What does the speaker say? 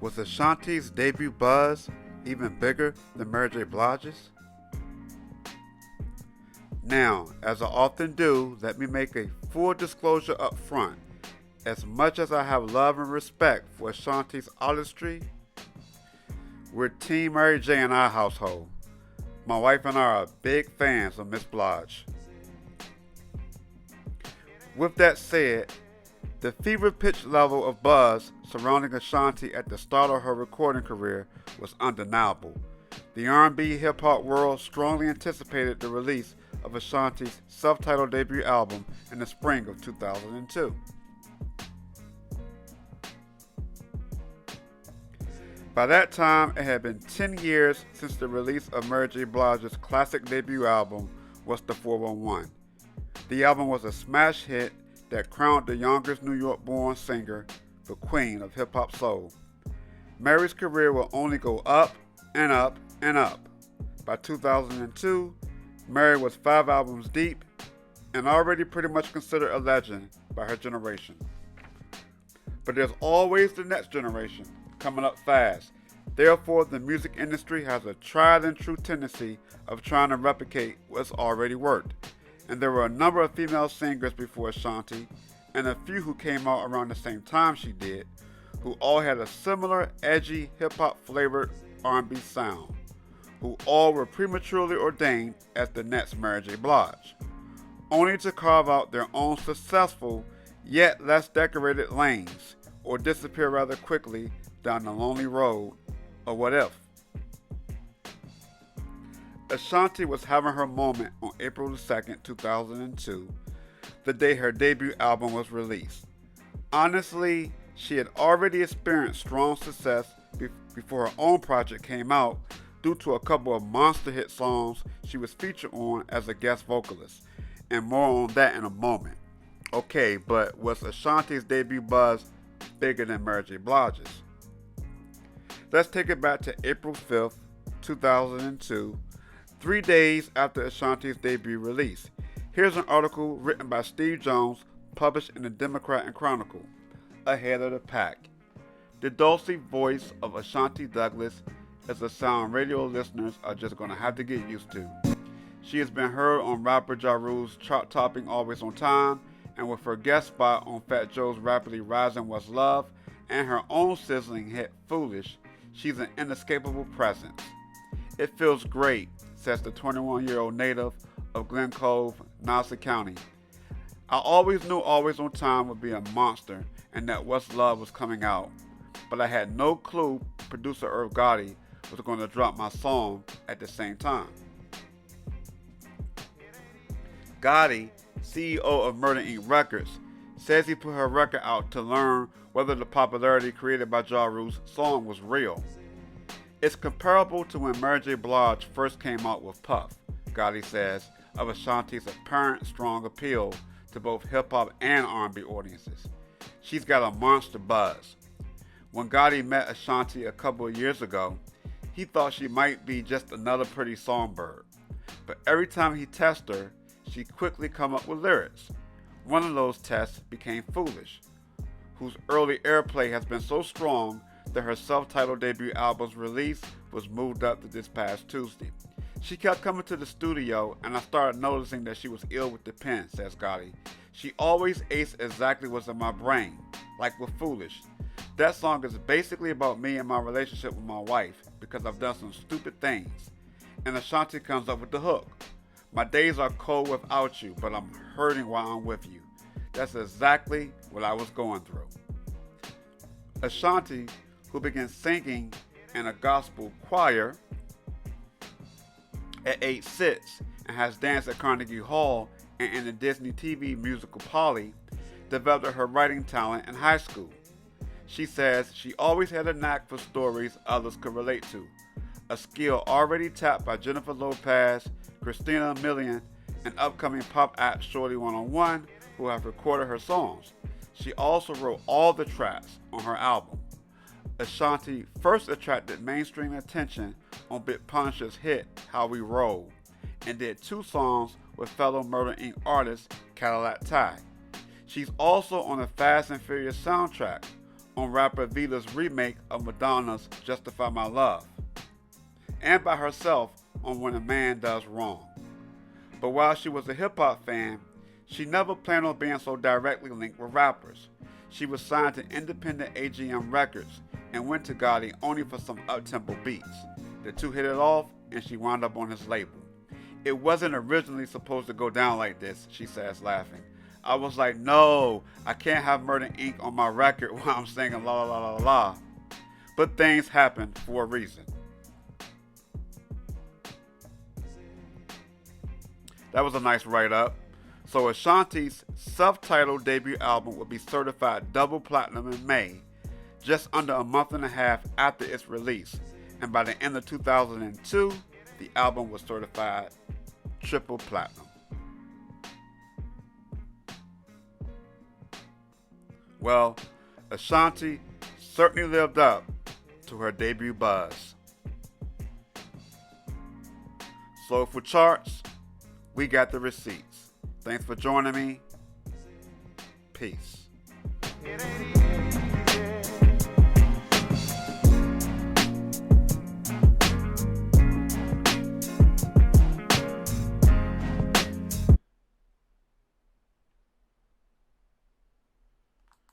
Was Ashanti's debut buzz even bigger than Mary J. Blige's? Now, as I often do, let me make a full disclosure up front. As much as I have love and respect for Ashanti's artistry, we're Team Mary J in our household. My wife and I are big fans of Miss Blige. With that said, the fever-pitch level of buzz surrounding Ashanti at the start of her recording career was undeniable. The R&B hip-hop world strongly anticipated the release of Ashanti's self-titled debut album in the spring of 2002. By that time, it had been 10 years since the release of Mary J. Blige's classic debut album, What's the 411. The album was a smash hit that crowned the youngest New York-born singer the queen of hip-hop soul. Mary's career will only go up and up and up. By 2002, Mary was 5 albums deep and already pretty much considered a legend by her generation. But there's always the next generation coming up fast. Therefore, the music industry has a tried and true tendency of trying to replicate what's already worked. And there were a number of female singers before Ashanti, and a few who came out around the same time she did, who all had a similar edgy hip-hop flavored R&B sound, who all were prematurely ordained as the next Mary J. Blige, only to carve out their own successful yet less decorated lanes, or disappear rather quickly down the lonely road of what if. Ashanti was having her moment on April 2nd, 2002, the day her debut album was released. Honestly, she had already experienced strong success before her own project came out due to a couple of monster hit songs she was featured on as a guest vocalist, and more on that in a moment. Okay, but was Ashanti's debut buzz bigger than Mary J. Blige's? Let's take it back to April 5th, 2002, 3 days after Ashanti's debut release. Here's an article written by Steve Jones, published in the Democrat and Chronicle. Ahead of the pack. The dulcet voice of Ashanti Douglas is a sound radio listeners are just going to have to get used to. She has been heard on rapper Ja Rule's chart-topping Always on Time, and with her guest spot on Fat Joe's rapidly rising What's Love, and her own sizzling hit Foolish, she's an inescapable presence. It feels great, says the 21-year-old native of Glen Cove, Nassau County. I always knew Always on Time would be a monster and that What's Love was coming out, but I had no clue producer Irv Gotti was going to drop my song at the same time. Gotti, CEO of Murder Inc. Records, says he put her record out to learn whether the popularity created by Ja Rule's song was real. It's comparable to when Mary J. Blige first came out with Puff, Gotti says, of Ashanti's apparent strong appeal to both hip-hop and R&B audiences. She's got a monster buzz. When Gotti met Ashanti a couple of years ago, he thought she might be just another pretty songbird. But every time he tested her, she quickly come up with lyrics. One of those tests became Foolish, whose early airplay has been so strong that her self-titled debut album's release was moved up to this past Tuesday. She kept coming to the studio, and I started noticing that she was ill with the pen, says Gotti. She always aced exactly what's in my brain, like with Foolish. That song is basically about me and my relationship with my wife, because I've done some stupid things. And Ashanti comes up with the hook. My days are cold without you, but I'm hurting while I'm with you. That's exactly what I was going through. Ashanti, who began singing in a gospel choir at age 6 and has danced at Carnegie Hall and in the Disney TV musical Polly, developed her writing talent in high school. She says she always had a knack for stories others could relate to, a skill already tapped by Jennifer Lopez, Christina Milian, and upcoming pop act Shorty 101, who have recorded her songs. She also wrote all the tracks on her album. Ashanti first attracted mainstream attention on Big Punisher's hit How We Roll, and did 2 songs with fellow Murder Inc. artist Cadillac Ty. She's also on the Fast and Furious soundtrack, on rapper Vida's remake of Madonna's Justify My Love, and by herself on When a Man Does Wrong. But while she was a hip-hop fan, she never planned on being so directly linked with rappers. She was signed to independent AGM Records and went to Gotti only for some up-tempo beats. The two hit it off, and she wound up on his label. It wasn't originally supposed to go down like this, she says, laughing. I was like, no, I can't have Murder Inc. on my record while I'm singing la la la la la. But things happen for a reason. That was a nice write-up. So Ashanti's self-titled debut album will be certified double platinum in May, just under a month and a half after its release. And by the end of 2002, the album was certified triple platinum. Well, Ashanti certainly lived up to her debut buzz. Soulful Charts, we got the receipts. Thanks for joining me. Peace.